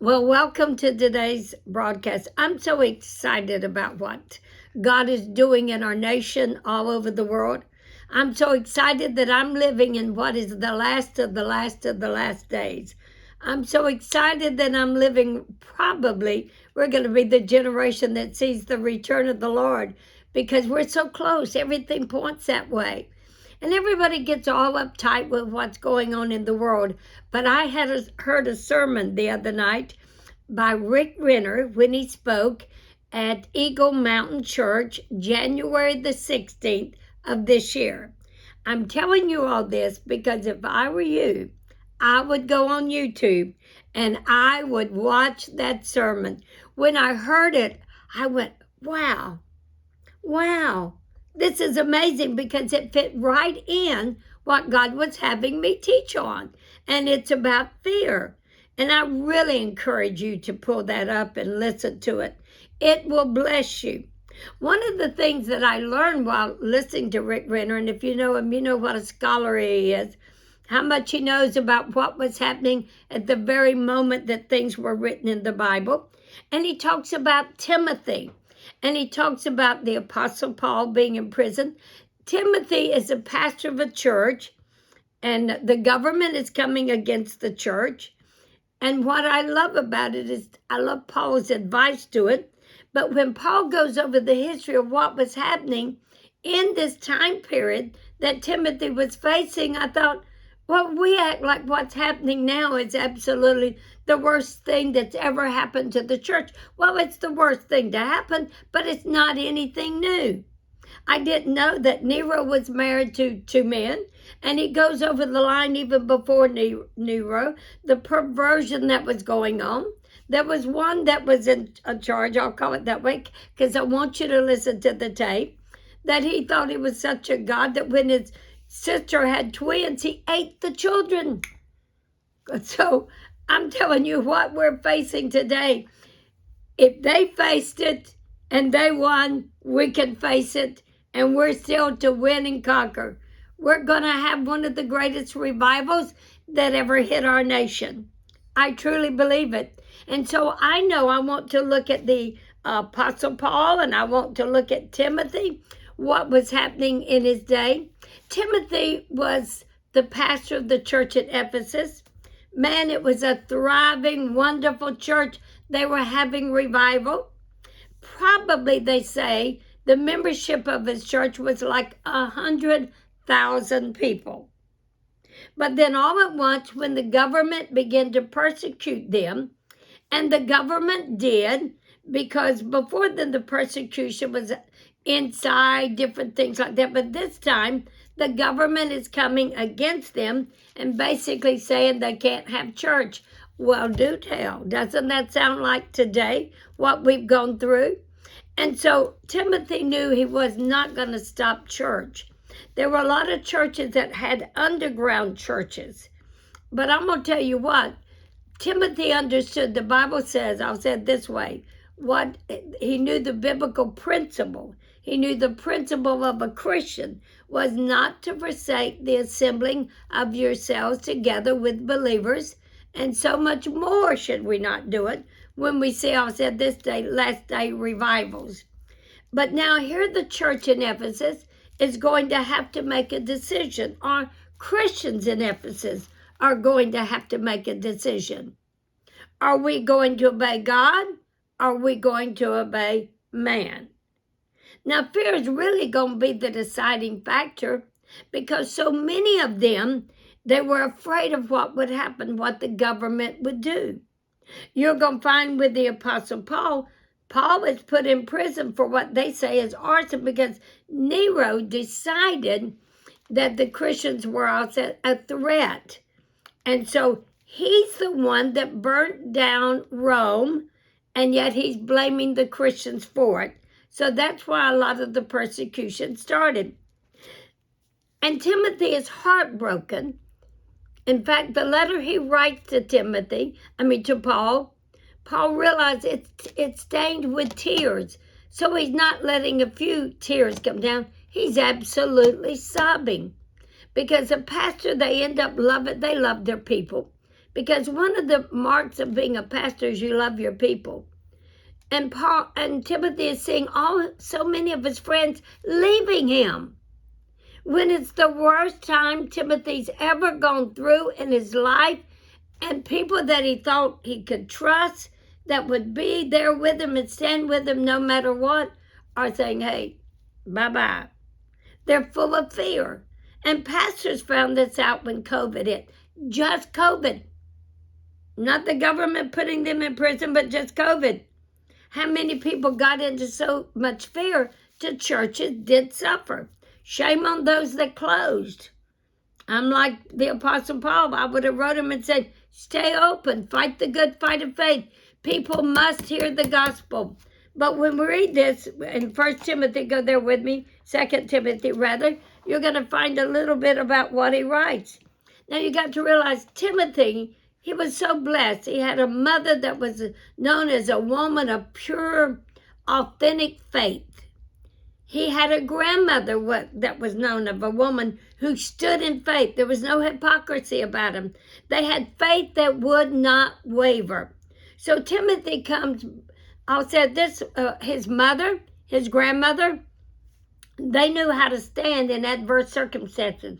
Well, welcome to today's broadcast. I'm so excited about what God is doing in our nation, all over the world. I'm so excited that I'm living in what is the last of the last of the last days. I'm so excited that I'm living, probably, we're going to be the generation that sees the return of the Lord because we're so close. Everything points that way. And everybody gets all uptight with what's going on in the world. But I heard a sermon the other night by Rick Renner when he spoke at Eagle Mountain Church, January the 16th of this year. I'm telling you all this because if I were you, I would go on YouTube and I would watch that sermon. When I heard it, I went, wow. Wow, this is amazing because it fit right in what God was having me teach on. And it's about fear. And I really encourage you to pull that up and listen to it. It will bless you. One of the things that I learned while listening to Rick Renner, and if you know him, you know what a scholar he is, how much he knows about what was happening at the very moment that things were written in the Bible. And he talks about Timothy. And he talks about the Apostle Paul being in prison. Timothy is a pastor of a church, and the government is coming against the church. And what I love about it is I love Paul's advice to it. But when Paul goes over the history of what was happening in this time period that Timothy was facing, I thought, well, we act like what's happening now is absolutely the worst thing that's ever happened to the church. Well, it's the worst thing to happen, but it's not anything new. I didn't know that Nero was married to two men, and he goes over the line even before Nero, the perversion that was going on. There was one that was in charge, I'll call it that way, because I want you to listen to the tape, that he thought he was such a god that when his sister had twins, he ate the children. So I'm telling you what we're facing today. If they faced it and they won, we can face it, and we're still to win and conquer. We're going to have one of the greatest revivals that ever hit our nation. I truly believe it. And so I know I want to look at the Apostle Paul, and I want to look at Timothy, what was happening in his day. Timothy was the pastor of the church at Ephesus. Man, it was a thriving, wonderful church. They were having revival. Probably, they say, the membership of his church was like 100,000 people. But then all at once, when the government began to persecute them, and the government did, because before then the persecution was inside, different things like that. But this time, the government is coming against them and basically saying they can't have church. Well, do tell. Doesn't that sound like today, what we've gone through? And so Timothy knew he was not going to stop church. There were a lot of churches that had underground churches. But I'm going to tell you what, Timothy understood, the Bible says, I'll say it this way, what he knew the biblical principle. He knew the principle of a Christian was not to forsake the assembling of yourselves together with believers, and so much more should we not do it when we see, I'll say this day, last day revivals. But now here the church in Ephesus is going to have to make a decision. Our Christians in Ephesus are going to have to make a decision. Are we going to obey God? Are we going to obey man? Now, fear is really going to be the deciding factor because so many of them, they were afraid of what would happen, what the government would do. You're going to find with the Apostle Paul, Paul was put in prison for what they say is arson because Nero decided that the Christians were also a threat. And so he's the one that burnt down Rome, and yet he's blaming the Christians for it. So that's why a lot of the persecution started. And Timothy is heartbroken. In fact, the letter he writes to Paul realized it's stained with tears. So he's not letting a few tears come down. He's absolutely sobbing. Because a pastor, they end up loving, they love their people. Because one of the marks of being a pastor is you love your people. And Paul and Timothy is seeing so many of his friends leaving him. When it's the worst time Timothy's ever gone through in his life, and people that he thought he could trust, that would be there with him and stand with him no matter what, are saying, hey, bye-bye. They're full of fear. And pastors found this out when COVID hit. Just COVID. Not the government putting them in prison, but just COVID. How many people got into so much fear that churches did suffer? Shame on those that closed. I'm like the Apostle Paul. I would have wrote him and said, stay open, fight the good fight of faith. People must hear the gospel. But when we read this in 1 Timothy, go there with me, 2 Timothy rather, you're going to find a little bit about what he writes. Now you got to realize Timothy, he was so blessed. He had a mother that was known as a woman of pure, authentic faith. He had a grandmother that was known of a woman who stood in faith. There was no hypocrisy about him. They had faith that would not waver. So Timothy comes, I'll say this, his mother, his grandmother, they knew how to stand in adverse circumstances.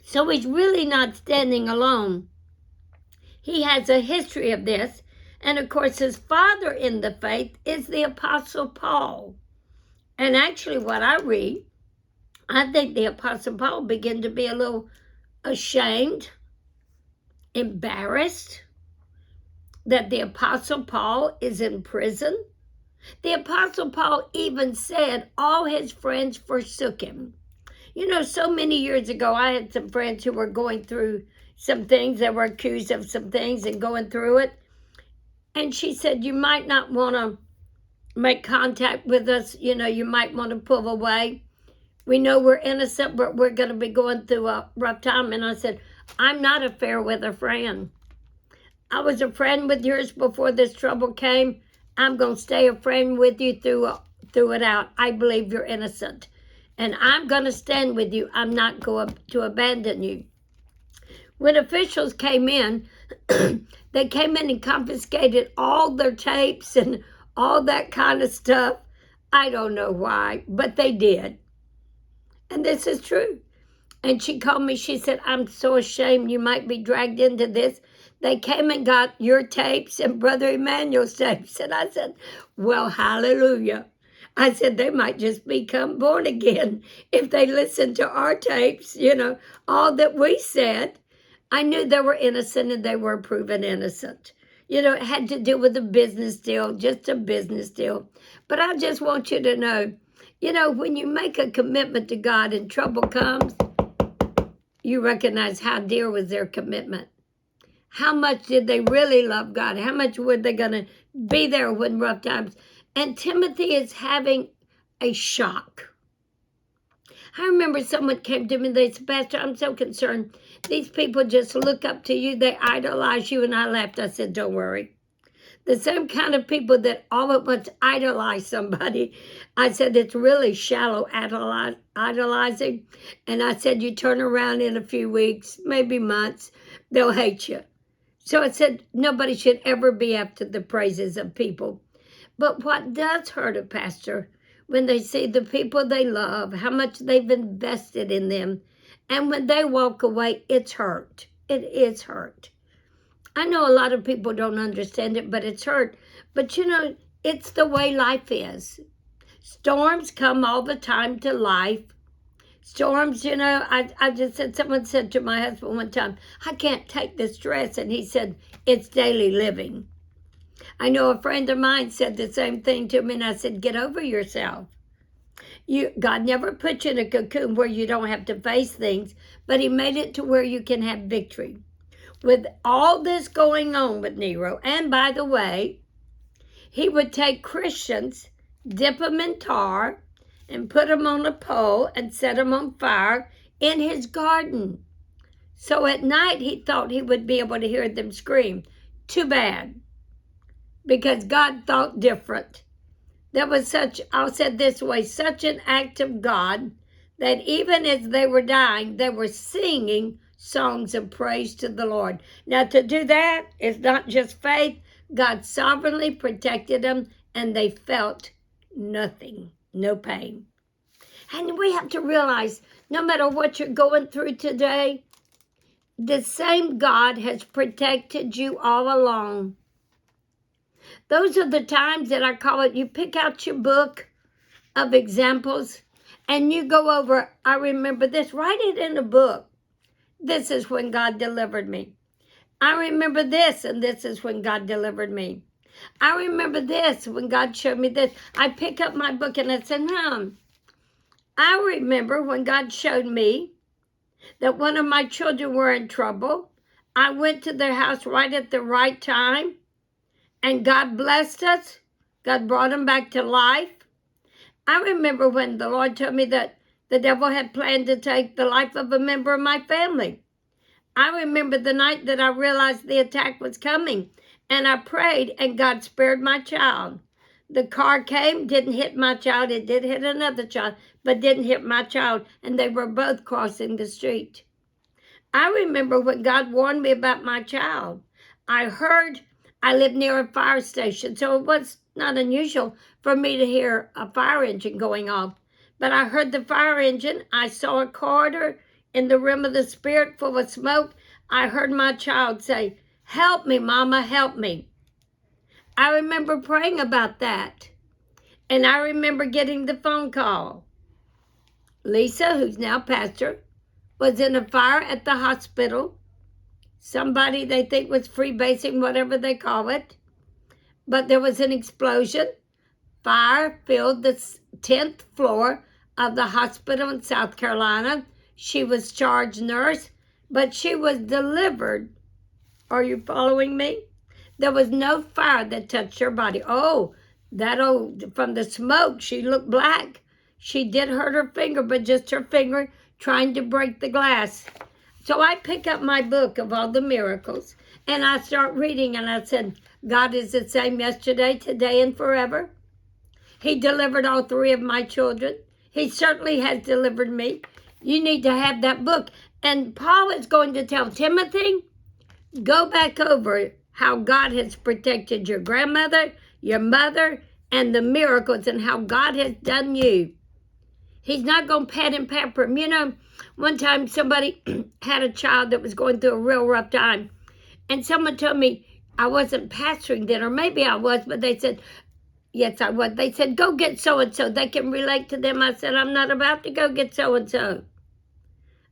So he's really not standing alone. He has a history of this. And of course, his father in the faith is the Apostle Paul. And actually, what I read, I think the Apostle Paul began to be a little ashamed, embarrassed that the Apostle Paul is in prison. The Apostle Paul even said all his friends forsook him. You know, so many years ago, I had some friends who were going through some things. They were accused of some things and going through it. And she said, you might not want to make contact with us. You know, you might want to pull away. We know we're innocent, but we're going to be going through a rough time. And I said, I'm not a fair weather friend. I was a friend with yours before this trouble came. I'm going to stay a friend with you through it out. I believe you're innocent. And I'm going to stand with you. I'm not going to abandon you. When officials came in, they came in and confiscated all their tapes and all that kind of stuff. I don't know why, but they did. And this is true. And she called me, she said, I'm so ashamed you might be dragged into this. They came and got your tapes and Brother Emmanuel's tapes. And I said, well, hallelujah. I said, they might just become born again if they listen to our tapes, you know, all that we said. I knew they were innocent and they were proven innocent. You know, it had to do with a business deal, just a business deal. But I just want you to know, you know, when you make a commitment to God and trouble comes, you recognize how dear was their commitment. How much did they really love God? How much were they going to be there when rough times? And Timothy is having a shock. I remember someone came to me and they said, Pastor, I'm so concerned. These people just look up to you. They idolize you. And I laughed. I said, don't worry. The same kind of people that all at once idolize somebody, I said, it's really shallow idolizing. And I said, you turn around in a few weeks, maybe months, they'll hate you. So I said, nobody should ever be after the praises of people. But what does hurt a pastor when they see the people they love, how much they've invested in them, and when they walk away, it's hurt. It is hurt. I know a lot of people don't understand it, but it's hurt. But you know, it's the way life is. Storms come all the time to life. Storms, you know, I just said, someone said to my husband one time, I can't take this stress. And he said, it's daily living. I know a friend of mine said the same thing to me, and I said, get over yourself. God never put you in a cocoon where you don't have to face things, but he made it to where you can have victory. With all this going on with Nero, and by the way, he would take Christians, dip them in tar, and put them on a pole and set them on fire in his garden. So at night, he thought he would be able to hear them scream. Too bad. Because God thought different. There was such, I'll say it this way, such an act of God that even as they were dying, they were singing songs of praise to the Lord. Now, to do that is not just faith. God sovereignly protected them, and they felt nothing, no pain. And we have to realize, no matter what you're going through today, the same God has protected you all along. Those are the times that I call it, you pick out your book of examples and you go over, I remember this, write it in a book. This is when God delivered me. I remember this, and this is when God delivered me. I remember this, when God showed me this. I pick up my book and I said, I remember when God showed me that one of my children were in trouble. I went to their house right at the right time, and God blessed us. God brought them back to life. I remember when the Lord told me that the devil had planned to take the life of a member of my family. I remember the night that I realized the attack was coming, and I prayed, and God spared my child. The car came, didn't hit my child. It did hit another child, but didn't hit my child, and they were both crossing the street. I remember when God warned me about my child. I lived near a fire station, so it was not unusual for me to hear a fire engine going off. But I heard the fire engine. I saw a corridor in the realm of the spirit full of smoke. I heard my child say, "Help me, Mama, help me." I remember praying about that. And I remember getting the phone call. Lisa, who's now pastor, was in a fire at the hospital. Somebody they think was freebasing, whatever they call it. But there was an explosion. Fire filled the 10th floor of the hospital in South Carolina. She was charge nurse, but she was delivered. Are you following me? There was no fire that touched her body. From the smoke, she looked black. She did hurt her finger, but just her finger trying to break the glass. So I pick up my book of all the miracles, and I start reading, and I said, God is the same yesterday, today, and forever. He delivered all three of my children. He certainly has delivered me. You need to have that book. And Paul is going to tell Timothy, go back over how God has protected your grandmother, your mother, and the miracles and how God has done you. He's not going to pat and pamper him. You know, one time somebody had a child that was going through a real rough time. And someone told me, I wasn't pastoring then, or maybe I was, but they said, yes, I was. They said, go get so-and-so. They can relate to them. I said, I'm not about to go get so-and-so.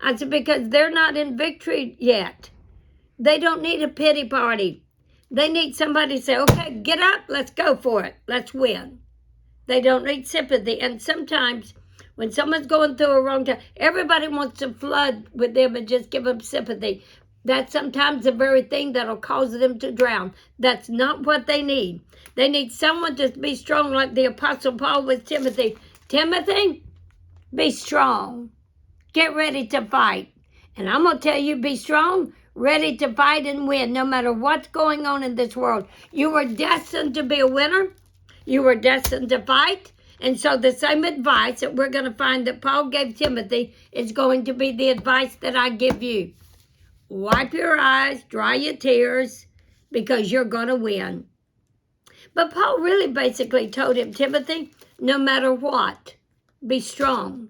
I said, because they're not in victory yet. They don't need a pity party. They need somebody to say, okay, get up, let's go for it. Let's win. They don't need sympathy. And sometimes when someone's going through a wrong time, everybody wants to flood with them and just give them sympathy. That's sometimes the very thing that'll cause them to drown. That's not what they need. They need someone to be strong like the Apostle Paul with Timothy. Timothy, be strong. Get ready to fight. And I'm going to tell you, be strong, ready to fight and win, no matter what's going on in this world. You were destined to be a winner. You were destined to fight. And so the same advice that we're going to find that Paul gave Timothy is going to be the advice that I give you. Wipe your eyes, dry your tears, because you're going to win. But Paul really basically told him, Timothy, no matter what, be strong,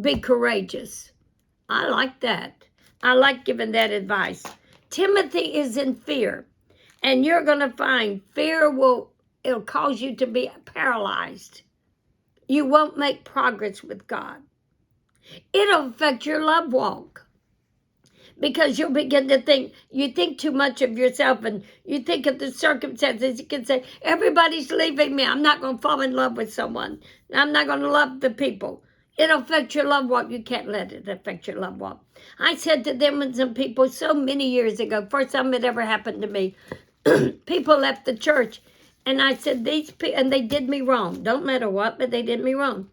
be courageous. I like that. I like giving that advice. Timothy is in fear, and you're going to find it'll cause you to be paralyzed. You won't make progress with God. It'll affect your love walk. Because you'll begin to think, you think too much of yourself, and you think of the circumstances. You can say, everybody's leaving me. I'm not going to fall in love with someone. I'm not going to love the people. It'll affect your love walk. You can't let it affect your love walk. I said to them and some people so many years ago, first time it ever happened to me, people left the church, and I said, these people, and they did me wrong. Don't matter what, but they did me wrong.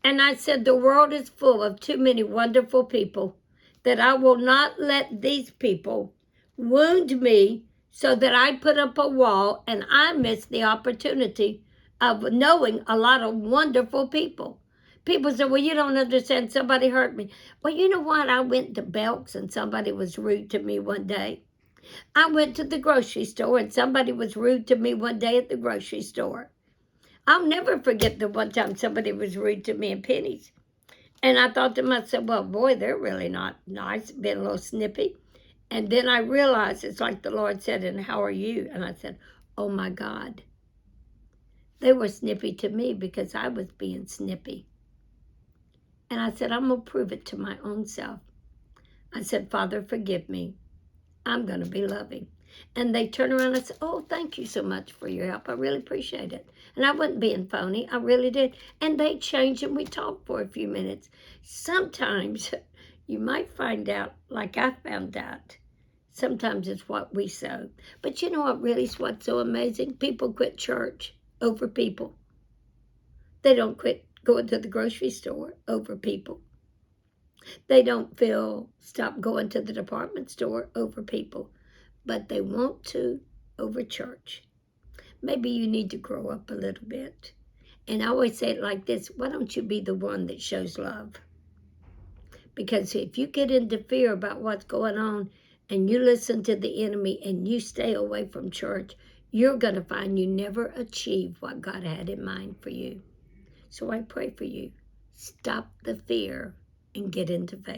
And I said, the world is full of too many wonderful people that I will not let these people wound me so that I put up a wall and I miss the opportunity of knowing a lot of wonderful people. People say, well, you don't understand. Somebody hurt me. Well, you know what? I went to Belk's and somebody was rude to me one day. I went to the grocery store and somebody was rude to me one day at the grocery store. I'll never forget the one time somebody was rude to me in Penny's. And I thought to myself, well, boy, they're really not nice, being a little snippy. And then I realized it's like the Lord said, and how are you? And I said, oh my God. They were snippy to me because I was being snippy. And I said, I'm going to prove it to my own self. I said, Father, forgive me. I'm going to be loving. And they turned around and said, oh, thank you so much for your help. I really appreciate it. And I wasn't being phony. I really did. And they changed and we talked for a few minutes. Sometimes you might find out, like I found out, sometimes it's what we sow. But you know what really is what's so amazing? People quit church over people. They don't quit going to the grocery store over people. They don't stop going to the department store over people. But they want to over church. Maybe you need to grow up a little bit. And I always say it like this, why don't you be the one that shows love? Because if you get into fear about what's going on and you listen to the enemy and you stay away from church, you're going to find you never achieve what God had in mind for you. So I pray for you. Stop the fear and get into faith.